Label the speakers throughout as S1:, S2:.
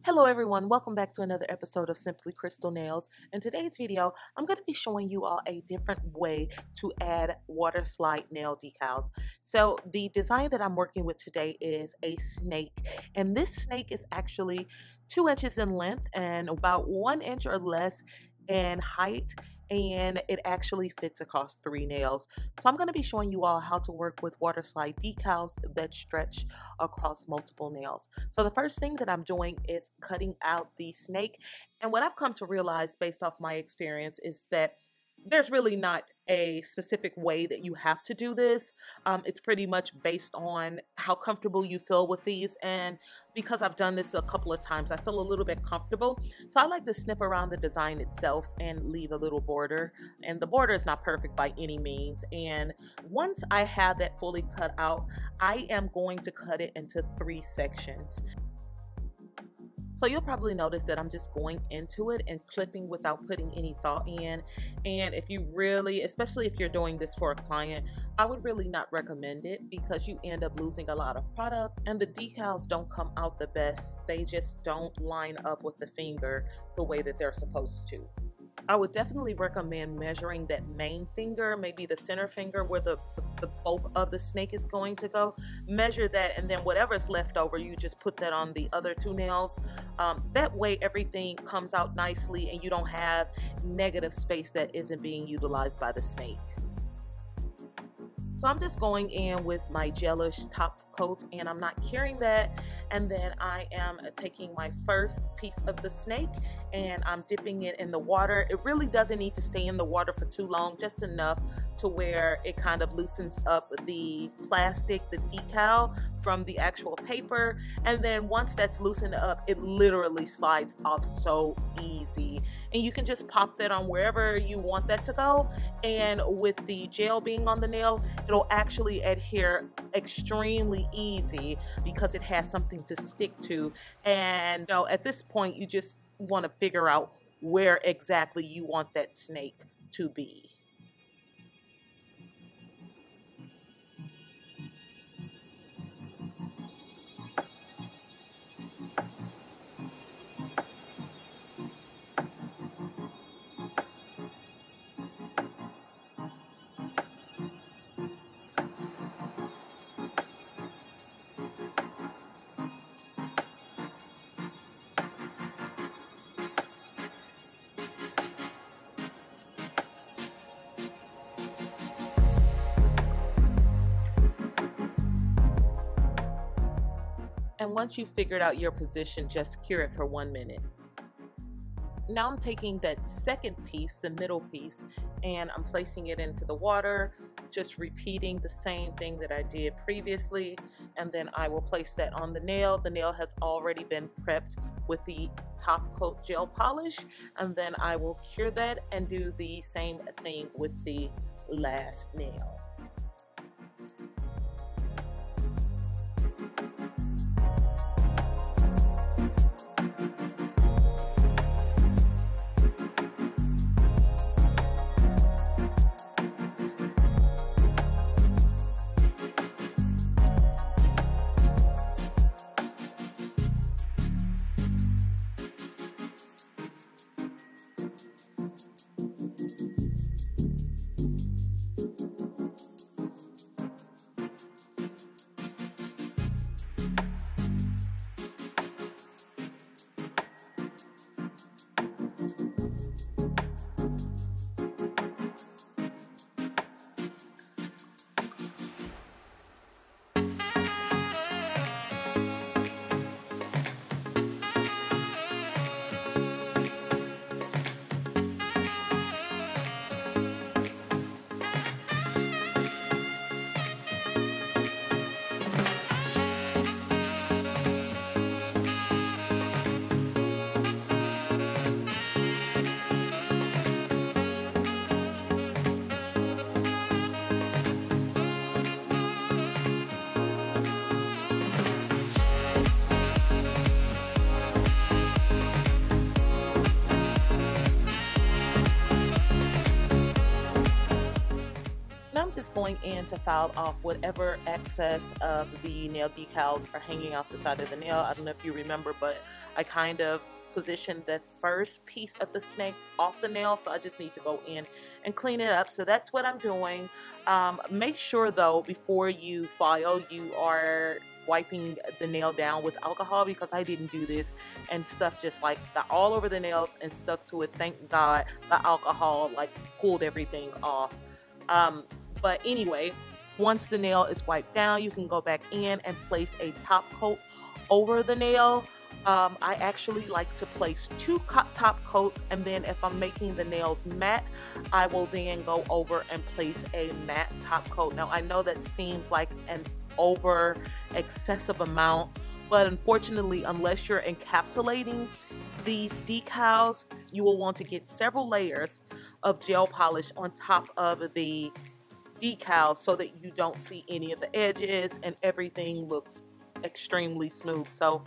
S1: Hello everyone, welcome back to another episode of Simply Crystal Nails. In today's video, I'm going to be showing you all a different way to add water slide nail decals. So the design that I'm working with today is a snake, and this snake is actually 2 inches in length and about 1 inch or less in height, and it actually fits across 3 nails. So I'm going to be showing you all how to work with water slide decals that stretch across multiple nails. So the first thing that I'm doing is cutting out the snake, and what I've come to realize based off my experience is that there's really not a specific way that you have to do this. It's pretty much based on how comfortable you feel with these, and because I've done this a couple of times, I feel a little bit comfortable. So I like to snip around the design itself and leave a little border, and the border is not perfect by any means. And once I have that fully cut out, I am going to cut it into 3 sections. So you'll probably notice that I'm just going into it and clipping without putting any thought in. And if you really, especially if you're doing this for a client, I would really not recommend it because you end up losing a lot of product and the decals don't come out the best. They just don't line up with the finger the way that they're supposed to. I would definitely recommend measuring that main finger, maybe the center finger where the bulk of the snake is going to go. Measure that, and then whatever's left over, you just put that on the other 2 nails. That way everything comes out nicely and you don't have negative space that isn't being utilized by the snake. So I'm just going in with my gelish top coat, and I'm not curing that. And then I am taking my first piece of the snake and I'm dipping it in the water. It really doesn't need to stay in the water for too long, just enough to where it kind of loosens up the plastic, the decal from the actual paper. And then once that's loosened up, it literally slides off so easy. And you can just pop that on wherever you want that to go. And with the gel being on the nail, it'll actually adhere extremely easy because it has something to stick to. And at this point, you just want to figure out where exactly you want that snake to be. And once you've figured out your position, just cure it for 1 minute. Now I'm taking that second piece, the middle piece, and I'm placing it into the water, just repeating the same thing that I did previously, and then I will place that on the nail. The nail has already been prepped with the top coat gel polish, and then I will cure that and do the same thing with the last nail. just going in to file off whatever excess of the nail decals are hanging off the side of the nail. I don't know if you remember, but I kind of positioned the first piece of the snake off the nail, so I just need to go in and clean it up. So that's what I'm doing. Make sure though, before you file, you are wiping the nail down with alcohol, because I didn't do this and stuff just like got all over the nails and stuck to it. Thank God the alcohol like pulled everything off. But anyway, once the nail is wiped down, you can go back in and place a top coat over the nail. I actually like to place 2 top coats, and then if I'm making the nails matte, I will then go over and place a matte top coat. Now I know that seems like an over excessive amount, but unfortunately, unless you're encapsulating these decals, you will want to get several layers of gel polish on top of the decals so that you don't see any of the edges and everything looks extremely smooth. So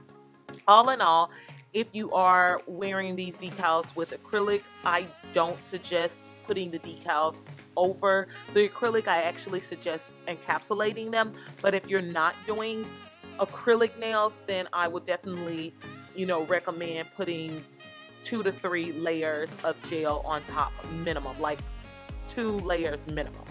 S1: all in all, if you are wearing these decals with acrylic, I don't suggest putting the decals over the acrylic. I actually suggest encapsulating them. But if you're not doing acrylic nails, then I would definitely, recommend putting 2 to 3 layers of gel on top minimum, like 2 layers minimum.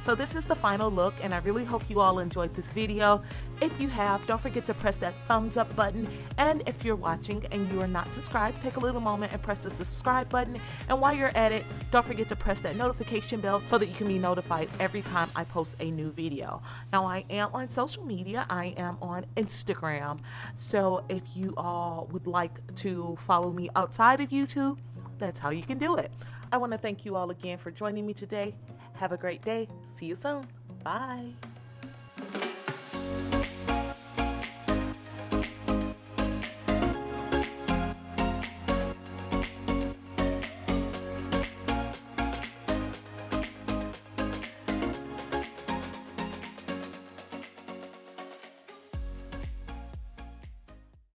S1: So this is the final look, and I really hope you all enjoyed this video. If you have, don't forget to press that thumbs up button, and if you're watching and you are not subscribed, take a little moment and press the subscribe button, and while you're at it, don't forget to press that notification bell so that you can be notified every time I post a new video. Now I am on social media. I am on Instagram, so if you all would like to follow me outside of YouTube, that's how you can do it. I want to thank you all again for joining me today. Have a great day. See you soon. Bye.